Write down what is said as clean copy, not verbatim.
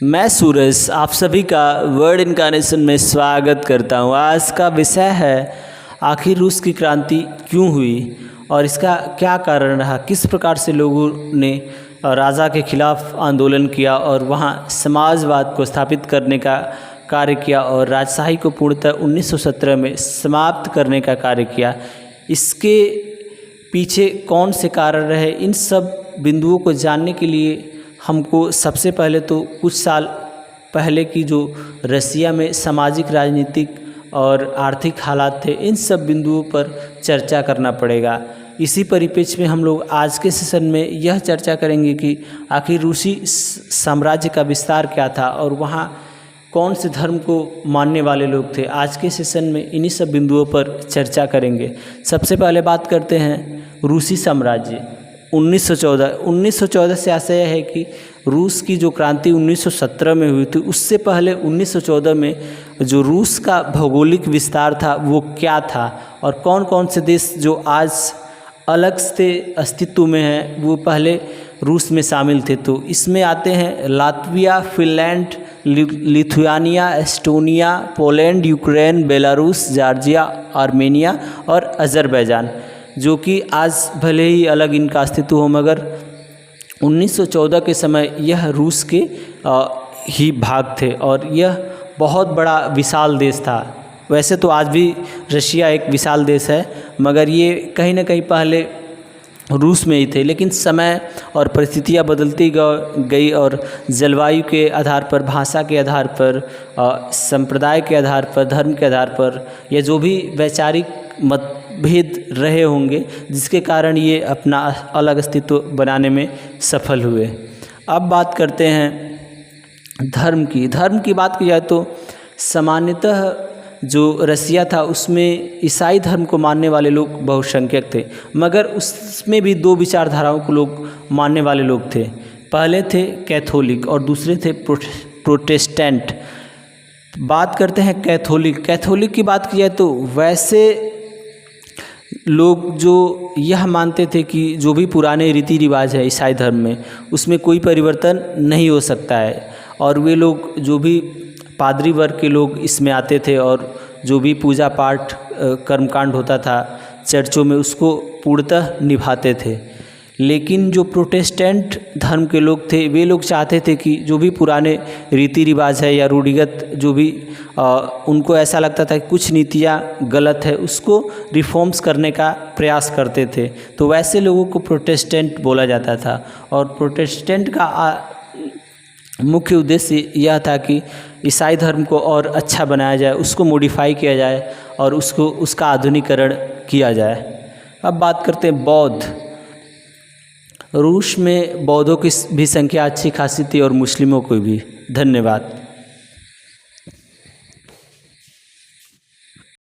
मैं सूरज आप सभी का वर्ड इनकार्नेशन में स्वागत करता हूँ। आज का विषय है आखिर रूस की क्रांति क्यों हुई और इसका क्या कारण रहा, किस प्रकार से लोगों ने राजा के खिलाफ आंदोलन किया और वहाँ समाजवाद को स्थापित करने का कार्य किया और राजशाही को पूर्णतः 1917 में समाप्त करने का कार्य किया। इसके पीछे कौन से कारण रहे, इन सब बिंदुओं को जानने के लिए हमको सबसे पहले तो कुछ साल पहले की जो रसिया में सामाजिक, राजनीतिक और आर्थिक हालात थे, इन सब बिंदुओं पर चर्चा करना पड़ेगा। इसी परिप्रेक्ष्य में हम लोग आज के सेशन में यह चर्चा करेंगे कि आखिर रूसी साम्राज्य का विस्तार क्या था और वहाँ कौन से धर्म को मानने वाले लोग थे। आज के सेशन में इन्हीं सब बिंदुओं पर चर्चा करेंगे। सबसे पहले बात करते हैं रूसी साम्राज्य 1914 से आशय है कि रूस की जो क्रांति 1917 में हुई थी, उससे पहले 1914 में जो रूस का भौगोलिक विस्तार था वो क्या था और कौन कौन से देश जो आज अलग से अस्तित्व में हैं वो पहले रूस में शामिल थे। तो इसमें आते हैं Latvia, Finland, Lithuania, Estonia, Poland, Ukraine, Belarus, Georgia, Armenia और अज़रबैजान, जो कि आज भले ही अलग इनका अस्तित्व हो मगर 1914 के समय यह रूस के ही भाग थे और यह बहुत बड़ा विशाल देश था। वैसे तो आज भी रशिया एक विशाल देश है मगर ये कहीं ना कहीं पहले रूस में ही थे, लेकिन समय और परिस्थितियाँ बदलती गई और जलवायु के आधार पर, भाषा के आधार पर, संप्रदाय के आधार पर, धर्म के आधार पर या जो भी वैचारिक मतभेद रहे होंगे जिसके कारण ये अपना अलग अस्तित्व बनाने में सफल हुए। अब बात करते हैं धर्म की बात की जाए तो सामान्यतः जो रसिया था उसमें ईसाई धर्म को मानने वाले लोग बहुसंख्यक थे, मगर उसमें भी दो विचारधाराओं को लोग मानने वाले लोग थे। पहले थे कैथोलिक और दूसरे थे प्रोटेस्टेंट। बात करते हैं कैथोलिक की बात की जाए तो वैसे लोग जो यह मानते थे कि जो भी पुराने रीति रिवाज है ईसाई धर्म में उसमें कोई परिवर्तन नहीं हो सकता है और वे लोग जो भी पादरी वर्ग के लोग इसमें आते थे और जो भी पूजा पाठ कर्मकांड होता था चर्चों में उसको पूर्णतः निभाते थे। लेकिन जो प्रोटेस्टेंट धर्म के लोग थे वे लोग चाहते थे कि जो भी पुराने रीति रिवाज है या रूढ़िगत जो भी उनको ऐसा लगता था कि कुछ नीतियाँ गलत है उसको रिफॉर्म्स करने का प्रयास करते थे, तो वैसे लोगों को प्रोटेस्टेंट बोला जाता था। और प्रोटेस्टेंट का मुख्य उद्देश्य यह था कि ईसाई धर्म को और अच्छा बनाया जाए, उसको मॉडिफाई किया जाए और उसका आधुनिकीकरण किया जाए। अब बात करते हैं बौद्ध। रूस में बौद्धों की भी संख्या अच्छी खासी थी और मुस्लिमों को भी। धन्यवाद।